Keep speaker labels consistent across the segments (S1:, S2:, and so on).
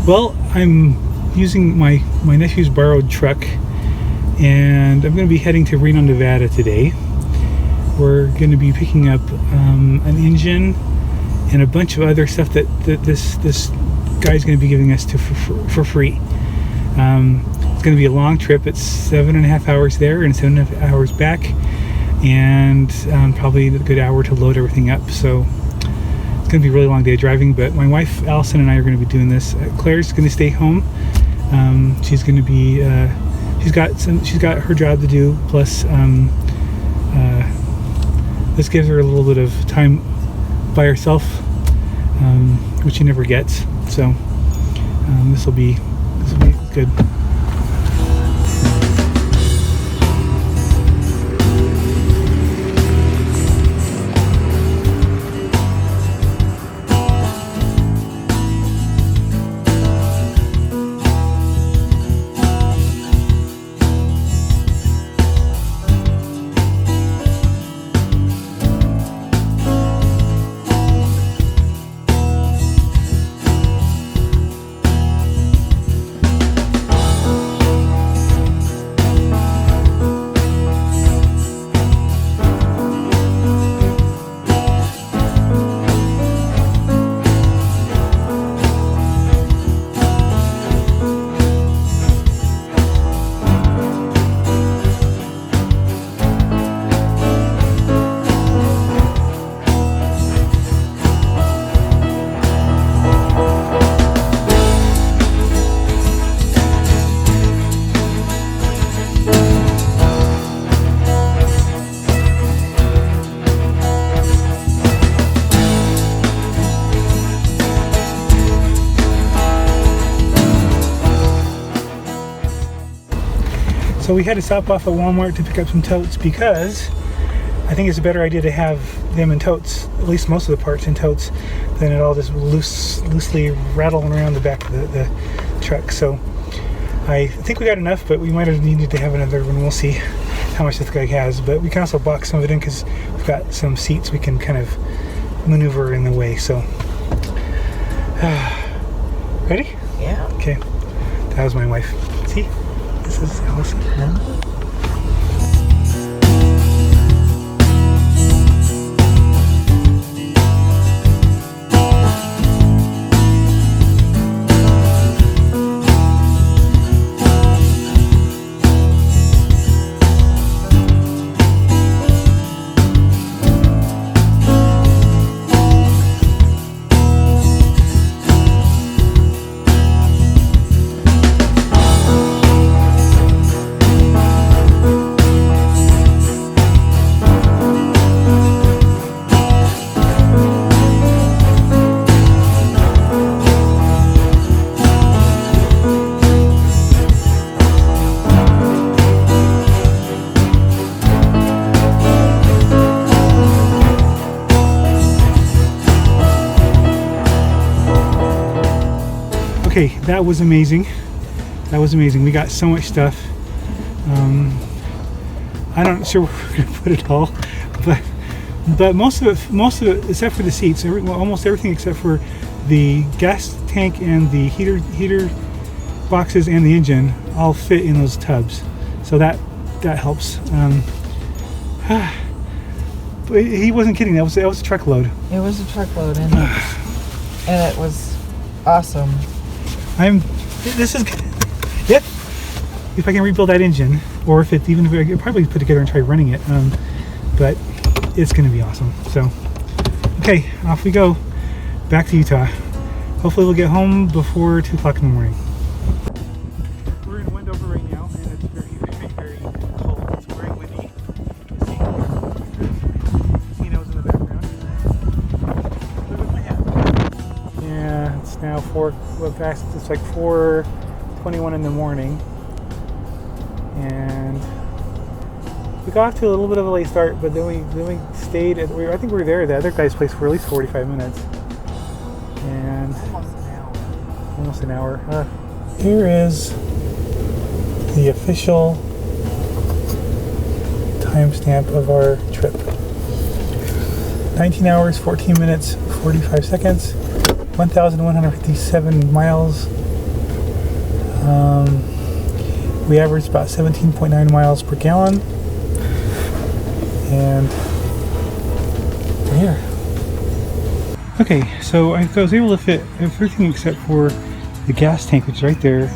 S1: Well, I'm using my nephew's borrowed truck, and I'm going to be heading to Reno, Nevada today. We're going to be picking up an engine and a bunch of other stuff that this guy's going to be giving us for free. It's going to be a long trip. It's 7.5 hours there and 7.5 hours back, and probably a good hour to load everything up. So it's going to be a really long day of driving, but my wife Allison and I are going to be doing this. Claire's going to stay home. She's going to be she's got her job to do, plus this gives her a little bit of time by herself, which she never gets. So this will be good. So we had to stop off at Walmart to pick up some totes because I think it's a better idea to have them in totes, at least most of the parts in totes, than it all just loosely rattling around the back of the truck. So I think we got enough, but we might have needed to have another one. We'll see how much this guy has. But we can also box some of it in because we've got some seats we can kind of maneuver in the way. So ready?
S2: Yeah.
S1: Okay. That was my wife. See? This is Allison. Okay, that was amazing. That was amazing. We got so much stuff. I'm not sure where we're gonna put it all, but most of it, except for the seats, almost everything except for the gas tank and the heater boxes and the engine, all fit in those tubs. So that helps. But he wasn't kidding. That was a truckload.
S2: It was a truckload, and it was awesome.
S1: This is good. Yep. If I can rebuild that engine, or if I could probably put together and try running it, but it's going to be awesome. So, okay, off we go, back to Utah. Hopefully we'll get home before 2 o'clock in the morning. We're in Wendover right now, and it's very, very cold. It's very windy. Casinos in the background. Look at my hat. Yeah, it's now it's like 4:21 in the morning, and we got off to a little bit of a late start, but then we stayed at, I think we were there at the other guy's place for at least 45 minutes, and almost an hour. Here is the official timestamp of our trip. 19 hours, 14 minutes, 45 seconds, 1,157 miles, We averaged about 17.9 miles per gallon. And here. Okay, so I was able to fit everything except for the gas tank, which is right there.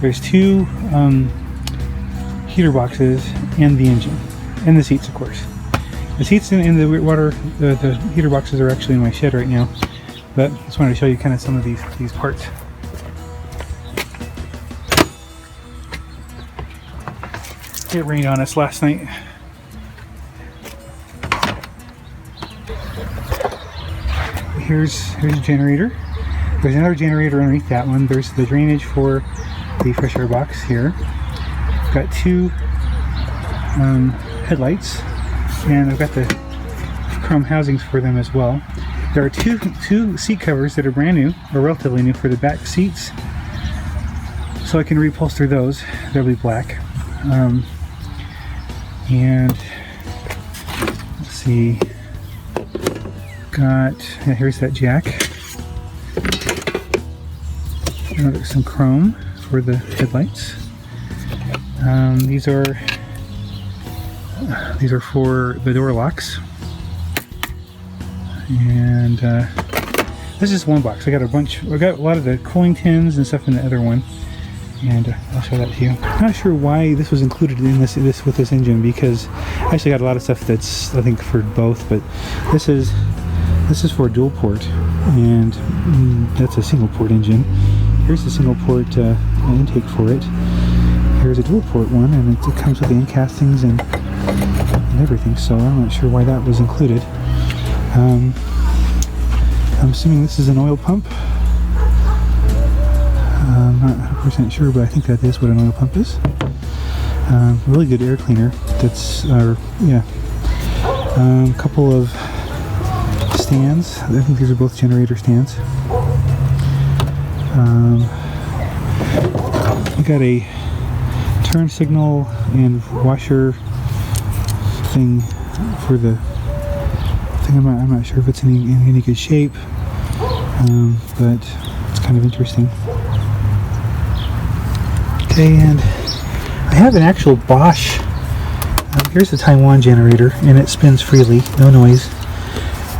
S1: There's two heater boxes and the engine, and the seats, of course. The seats in the water, the heater boxes are actually in my shed right now, but I just wanted to show you kind of some of these parts. It rained on us last night. Here's a generator. There's another generator underneath that one. There's the drainage for the fresh air box here. I've got two headlights, and I've got the chrome housings for them as well. There are two seat covers that are brand new, or relatively new, for the back seats, so I can reupholster those. They'll be black. And let's see, here's that jack. There's some chrome for the headlights. These are for the door locks. And this is one box. I got a lot of the cooling tins and stuff in the other one, and I'll show that to you. I'm not sure why this was included in this with this engine, because I actually got a lot of stuff that's, I think, for both, but this is for a dual port, and that's a single port engine. Here's the single port intake for it. Here's a dual port one, and it comes with the end castings and everything, so I'm not sure why that was included. I'm assuming this is an oil pump. I'm not 100% sure, but I think that is what an oil pump is. Really good air cleaner. That's, a couple of stands. I think these are both generator stands. We got a turn signal and washer thing for the thing. I'm not sure if it's in any good shape, but it's kind of interesting. Okay, and I have an actual Bosch. Here's the Taiwan generator, and it spins freely, no noise.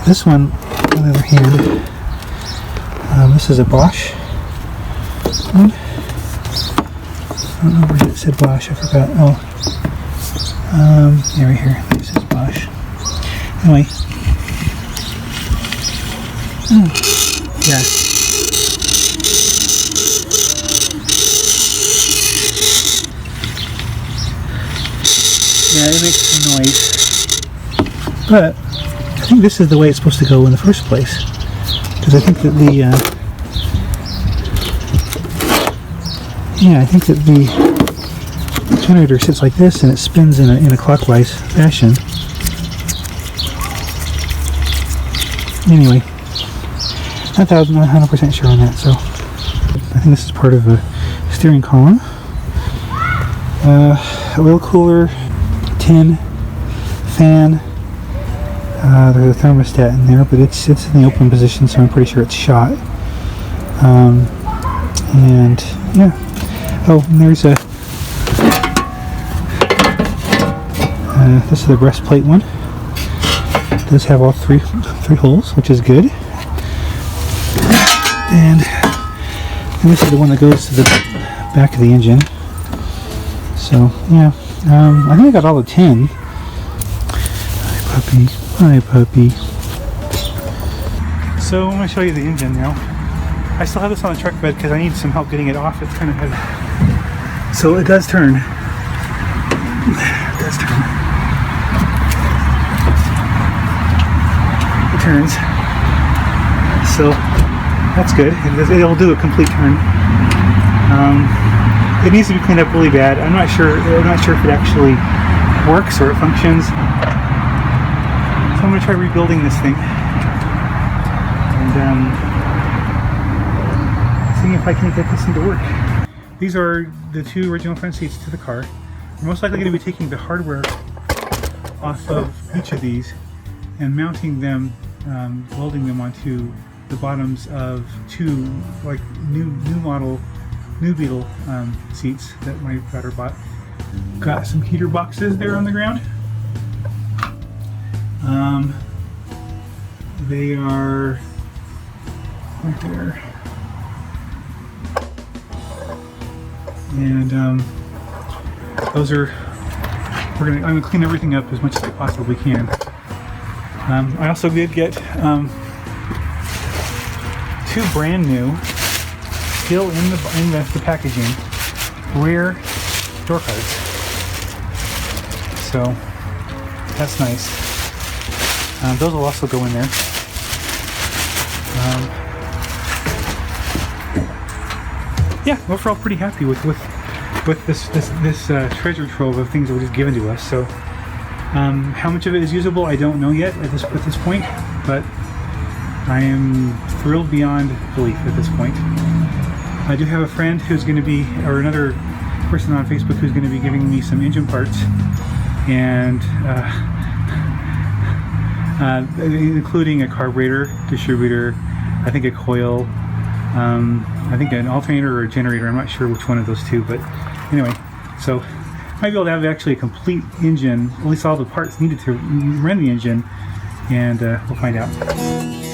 S1: This one, on the other hand, this is a Bosch one. I don't know where it said Bosch, I forgot. Oh, yeah, right here. This is Bosch. Anyway, yeah. Yeah, it makes some noise, but I think this is the way it's supposed to go in the first place, because I think that the generator sits like this, and it spins in a clockwise fashion. Anyway, not 100% sure on that, so I think this is part of a steering column. Oil cooler, tin, fan. There's a thermostat in there, but it's in the open position, so I'm pretty sure it's shot. And yeah. Oh, and there's a. This is the breastplate one. It does have all three holes, which is good. And this is the one that goes to the back of the engine. So yeah, I think I got all the 10. Hi puppy. So I'm going to show you the engine now. I still have this on the truck bed because I need some help getting it off. It's kind of heavy. So it does turn. It does turn. It turns. So that's good. It'll do a complete turn. It needs to be cleaned up really bad. I'm not sure if it actually works or it functions. So I'm going to try rebuilding this thing and seeing if I can get this thing to work. These are the two original front seats to the car. We're most likely going to be taking the hardware off of each of these and mounting them, welding them onto the bottoms of two like new model New Beetle seats that my daughter bought. Got some heater boxes there on the ground. They are right there. And those are, I'm gonna clean everything up as much as I possibly can. I also did get 2 brand new, still in the packaging, rare door cards. So that's nice. Those will also go in there. Yeah, overall pretty happy with this treasure trove of things that were just given to us. So how much of it is usable, I don't know yet at this point, but I am thrilled beyond belief at this point. I do have a friend who's going to be, or another person on Facebook who's going to be giving me some engine parts, and including a carburetor, distributor, I think a coil, I think an alternator or a generator. I'm not sure which one of those two, but anyway, so I might be able to have actually a complete engine, at least all the parts needed to run the engine, and we'll find out.